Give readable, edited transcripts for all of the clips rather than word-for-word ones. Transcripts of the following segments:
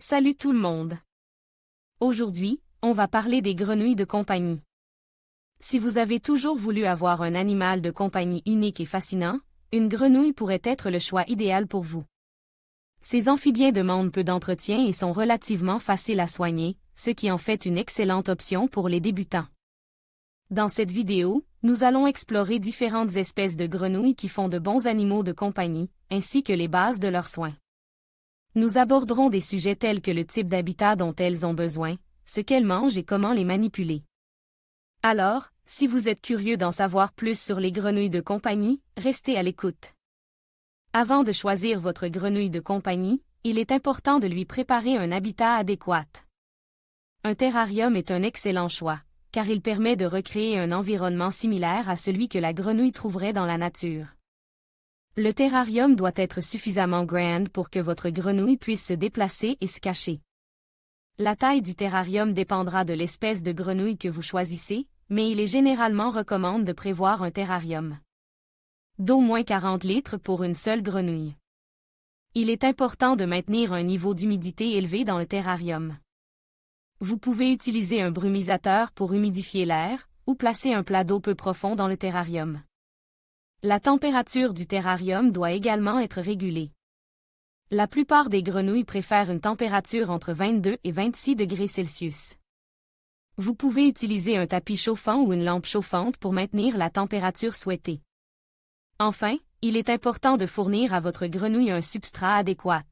Salut tout le monde! Aujourd'hui, on va parler des grenouilles de compagnie. Si vous avez toujours voulu avoir un animal de compagnie unique et fascinant, une grenouille pourrait être le choix idéal pour vous. Ces amphibiens demandent peu d'entretien et sont relativement faciles à soigner, ce qui en fait une excellente option pour les débutants. Dans cette vidéo, nous allons explorer différentes espèces de grenouilles qui font de bons animaux de compagnie, ainsi que les bases de leurs soins. Nous aborderons des sujets tels que le type d'habitat dont elles ont besoin, ce qu'elles mangent et comment les manipuler. Alors, si vous êtes curieux d'en savoir plus sur les grenouilles de compagnie, restez à l'écoute. Avant de choisir votre grenouille de compagnie, il est important de lui préparer un habitat adéquat. Un terrarium est un excellent choix, car il permet de recréer un environnement similaire à celui que la grenouille trouverait dans la nature. Le terrarium doit être suffisamment grand pour que votre grenouille puisse se déplacer et se cacher. La taille du terrarium dépendra de l'espèce de grenouille que vous choisissez, mais il est généralement recommandé de prévoir un terrarium d'au moins 40 litres pour une seule grenouille. Il est important de maintenir un niveau d'humidité élevé dans le terrarium. Vous pouvez utiliser un brumisateur pour humidifier l'air, ou placer un plat d'eau peu profond dans le terrarium. La température du terrarium doit également être régulée. La plupart des grenouilles préfèrent une température entre 22 et 26 degrés Celsius. Vous pouvez utiliser un tapis chauffant ou une lampe chauffante pour maintenir la température souhaitée. Enfin, il est important de fournir à votre grenouille un substrat adéquat.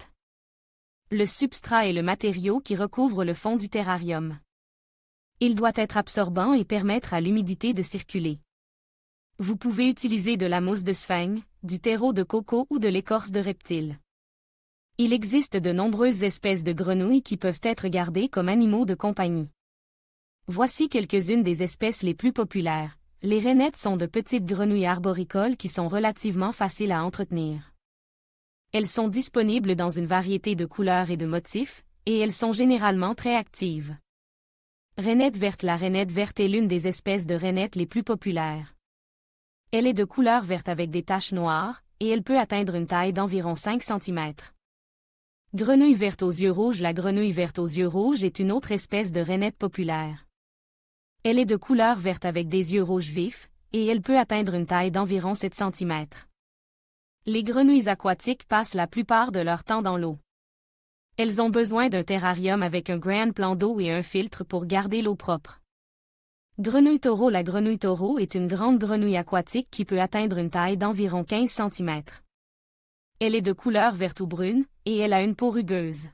Le substrat est le matériau qui recouvre le fond du terrarium. Il doit être absorbant et permettre à l'humidité de circuler. Vous pouvez utiliser de la mousse de sphaigne, du terreau de coco ou de l'écorce de reptile. Il existe de nombreuses espèces de grenouilles qui peuvent être gardées comme animaux de compagnie. Voici quelques-unes des espèces les plus populaires. Les rainettes sont de petites grenouilles arboricoles qui sont relativement faciles à entretenir. Elles sont disponibles dans une variété de couleurs et de motifs, et elles sont généralement très actives. Rainette verte. La rainette verte est l'une des espèces de rainettes les plus populaires. Elle est de couleur verte avec des taches noires, et elle peut atteindre une taille d'environ 5 cm. Grenouille verte aux yeux rouges. La grenouille verte aux yeux rouges est une autre espèce de rainette populaire. Elle est de couleur verte avec des yeux rouges vifs, et elle peut atteindre une taille d'environ 7 cm. Les grenouilles aquatiques passent la plupart de leur temps dans l'eau. Elles ont besoin d'un terrarium avec un grand plan d'eau et un filtre pour garder l'eau propre. Grenouille taureau. La grenouille taureau est une grande grenouille aquatique qui peut atteindre une taille d'environ 15 cm. Elle est de couleur verte ou brune, et elle a une peau rugueuse.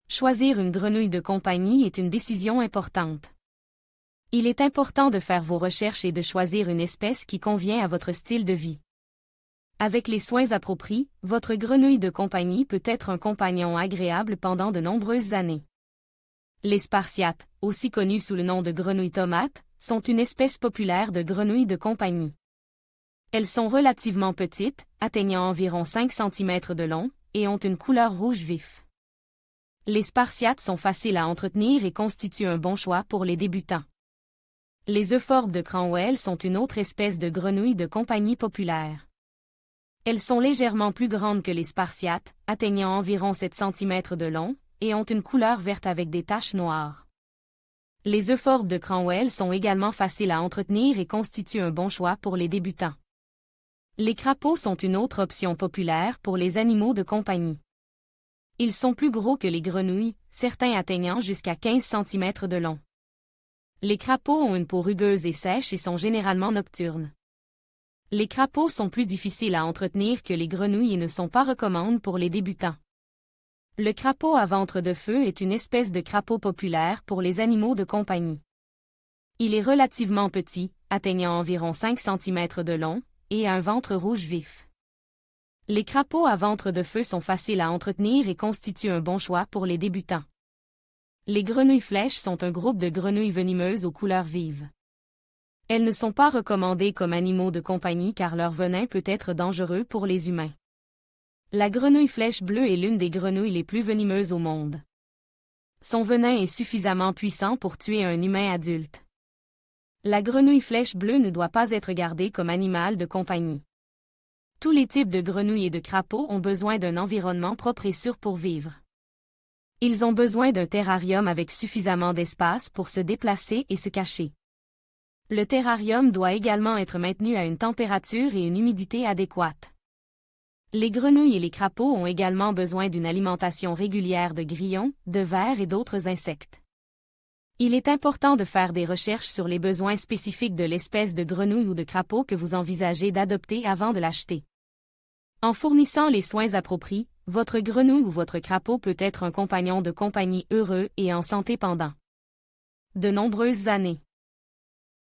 Choisir une grenouille de compagnie est une décision importante. Il est important de faire vos recherches et de choisir une espèce qui convient à votre style de vie. Avec les soins appropriés, votre grenouille de compagnie peut être un compagnon agréable pendant de nombreuses années. Les spartiates, aussi connus sous le nom de grenouilles tomates, sont une espèce populaire de grenouilles de compagnie. Elles sont relativement petites, atteignant environ 5 cm de long, et ont une couleur rouge vif. Les spartiates sont faciles à entretenir et constituent un bon choix pour les débutants. Les euphorbes de Cranwell sont une autre espèce de grenouille de compagnie populaire. Elles sont légèrement plus grandes que les spartiates, atteignant environ 7 cm de long, et ont une couleur verte avec des taches noires. Les euphorbes de Cranwell sont également faciles à entretenir et constituent un bon choix pour les débutants. Les crapauds sont une autre option populaire pour les animaux de compagnie. Ils sont plus gros que les grenouilles, certains atteignant jusqu'à 15 cm de long. Les crapauds ont une peau rugueuse et sèche et sont généralement nocturnes. Les crapauds sont plus difficiles à entretenir que les grenouilles et ne sont pas recommandés pour les débutants. Le crapaud à ventre de feu est une espèce de crapaud populaire pour les animaux de compagnie. Il est relativement petit, atteignant environ 5 cm de long, et a un ventre rouge vif. Les crapauds à ventre de feu sont faciles à entretenir et constituent un bon choix pour les débutants. Les grenouilles flèches sont un groupe de grenouilles venimeuses aux couleurs vives. Elles ne sont pas recommandées comme animaux de compagnie car leur venin peut être dangereux pour les humains. La grenouille flèche bleue est l'une des grenouilles les plus venimeuses au monde. Son venin est suffisamment puissant pour tuer un humain adulte. La grenouille flèche bleue ne doit pas être gardée comme animal de compagnie. Tous les types de grenouilles et de crapauds ont besoin d'un environnement propre et sûr pour vivre. Ils ont besoin d'un terrarium avec suffisamment d'espace pour se déplacer et se cacher. Le terrarium doit également être maintenu à une température et une humidité adéquates. Les grenouilles et les crapauds ont également besoin d'une alimentation régulière de grillons, de vers et d'autres insectes. Il est important de faire des recherches sur les besoins spécifiques de l'espèce de grenouille ou de crapaud que vous envisagez d'adopter avant de l'acheter. En fournissant les soins appropriés, votre grenouille ou votre crapaud peut être un compagnon de compagnie heureux et en santé pendant de nombreuses années.